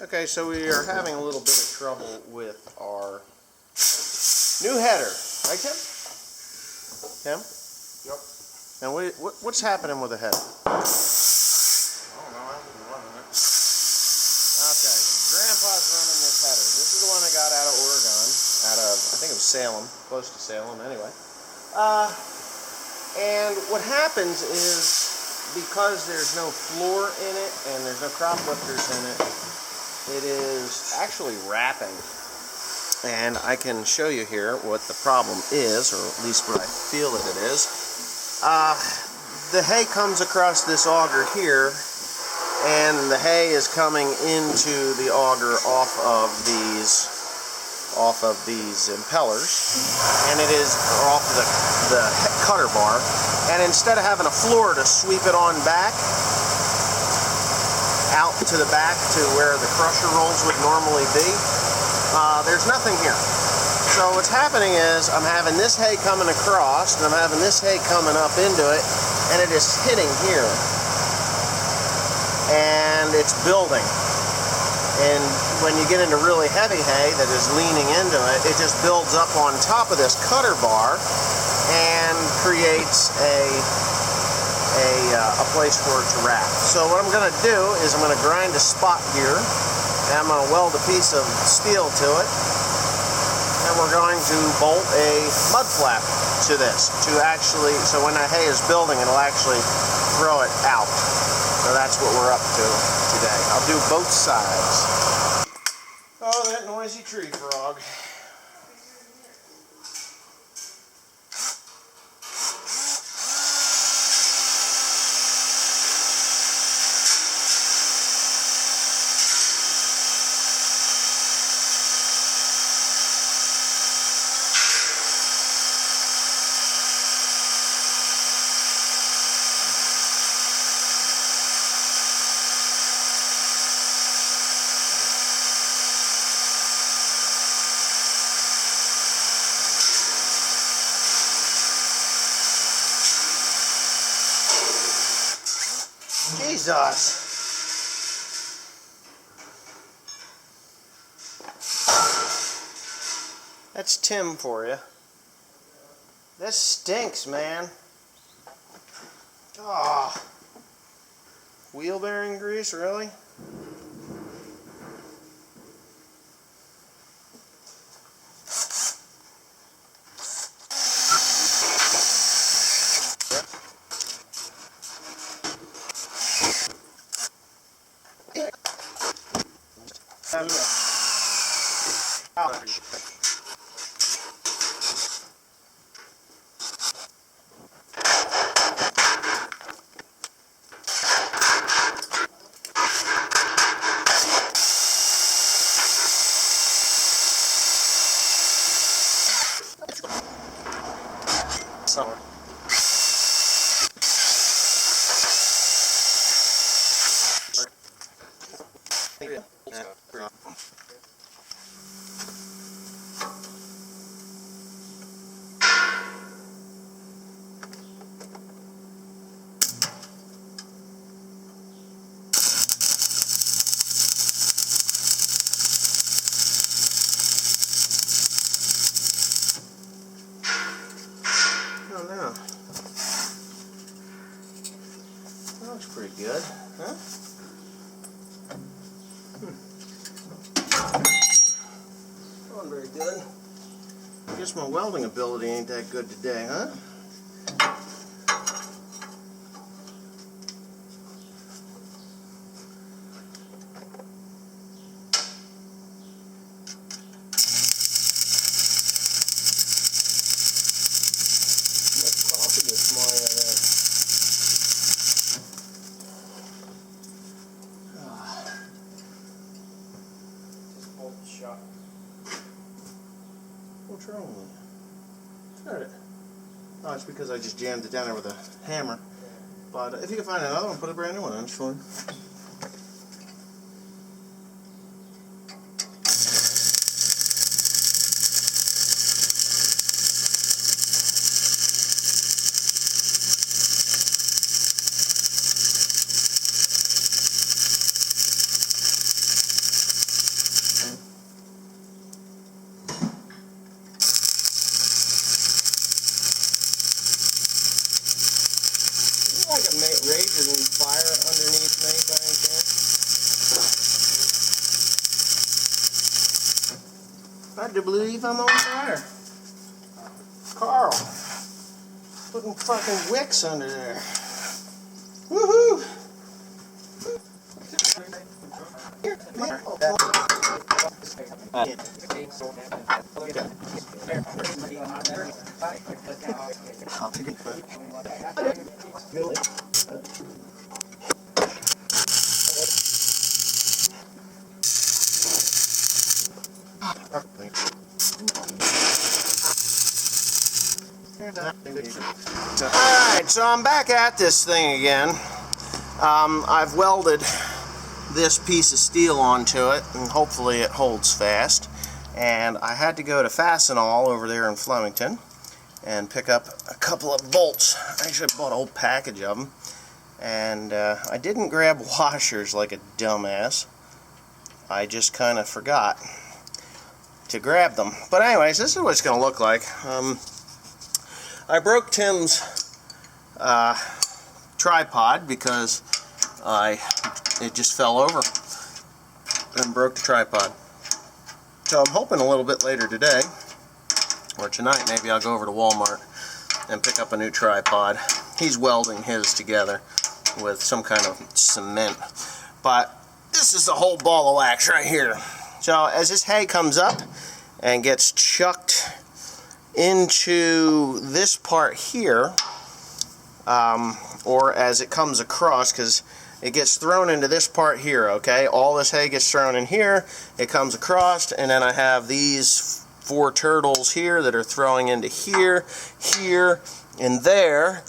Okay, so we are having a little bit of trouble with our new header, right, Tim? Tim? Yep. Now, what's happening with the header? I don't know, I've been running it. Okay, Grandpa's running this header. This is the one I got out of Oregon, I think it was Salem, close to Salem anyway. And what happens is, because there's no floor in it and there's no crop lifters in it, it is actually wrapping. And I can show you here what the problem is, or at least what I feel that it is. The hay comes across this auger here, and the hay is coming into the auger off of these impellers, and it is off the cutter bar. And instead of having a floor to sweep it on back, out to the back to where the crusher rolls would normally be, there's nothing here. So what's happening is I'm having this hay coming across, and I'm having this hay coming up into it, and it is hitting here. And it's building. And when you get into really heavy hay that is leaning into it, it just builds up on top of this cutter bar and creates a place for it to wrap. So what I'm going to do is I'm going to grind a spot here, and I'm going to weld a piece of steel to it, and we're going to bolt a mud flap to this so when that hay is building, it'll actually throw it out. So that's what we're up to today. I'll do both sides. Oh, that noisy tree frog. Jesus. That's Tim for you. This stinks, man. Oh. Wheel bearing grease, really? Summer. That looks pretty good, huh? Going very good. I guess my welding ability ain't that good today, huh? Shot. What's wrong with it? Start it. Oh, it's because I just jammed it down there with a hammer. But if you can find another one, put a brand new one on. It's fine. Hard to believe I'm on fire. Carl, putting fucking wicks under there. Woohoo! Alright, so I'm back at this thing again. I've welded this piece of steel onto it, and hopefully it holds fast. And I had to go to Fastenal over there in Flemington and pick up a couple of bolts. I actually bought a whole package of them. And I didn't grab washers like a dumbass. I just kind of forgot to grab them. But anyways, this is what it's going to look like. I broke Tim's tripod because it just fell over and broke the tripod. So I'm hoping a little bit later today or tonight maybe I'll go over to Walmart and pick up a new tripod. He's welding his together with some kind of cement. But this is the whole ball of wax right here. So as this hay comes up and gets chucked into this part here, or as it comes across, because it gets thrown into this part here, okay? All this hay gets thrown in here, it comes across, and then I have these 4 turtles here that are throwing into here, here, and there.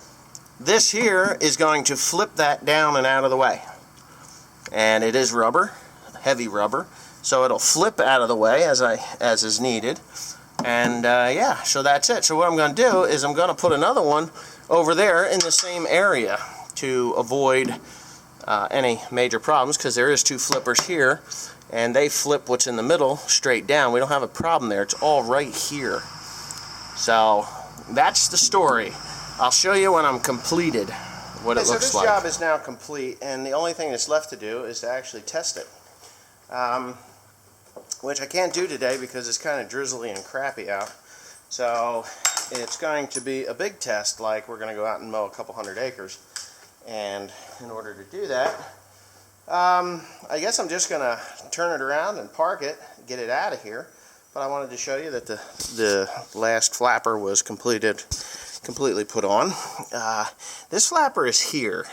This here is going to flip that down and out of the way. And it is rubber, heavy rubber, so it'll flip out of the way as is needed. And yeah, so that's it. So what I'm going to do is I'm going to put another one over there in the same area to avoid any major problems, because there is 2 flippers here and they flip what's in the middle straight down. We don't have a problem there. It's all right here. So that's the story. I'll show you when I'm completed what it looks like. So this job is now complete, and the only thing that's left to do is to actually test it. Which I can't do today because it's kind of drizzly and crappy out. So it's going to be a big test, like we're going to go out and mow a couple 100 acres. And in order to do that, I guess I'm just going to turn it around and park it, get it out of here. But I wanted to show you that the last flapper was completely put on. This flapper is here.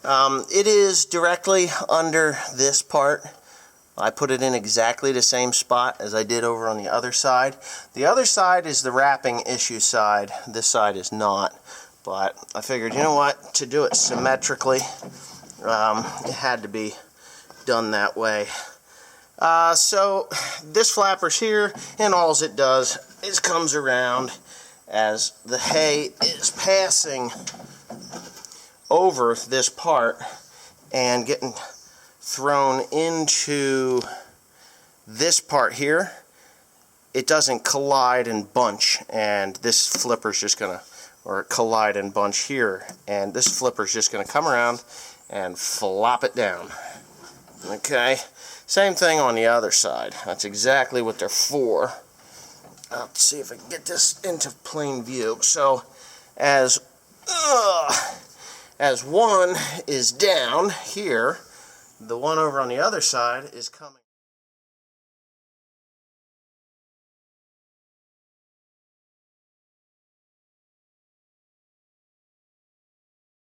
It is directly under this part. I put it in exactly the same spot as I did over on the other side. The other side is the wrapping issue side. This side is not. But I figured, you know what, to do it symmetrically, it had to be done that way. So this flapper's here, and all it does is comes around as the hay is passing over this part and getting thrown into this part here. It doesn't collide and bunch, and this flipper's just gonna, or collide and bunch here, and this flipper's just gonna come around and flop it down. Okay, same thing on the other side. That's exactly what they're for. Let's see if I can get this into plain view. So as one is down here, the one over on the other side is coming.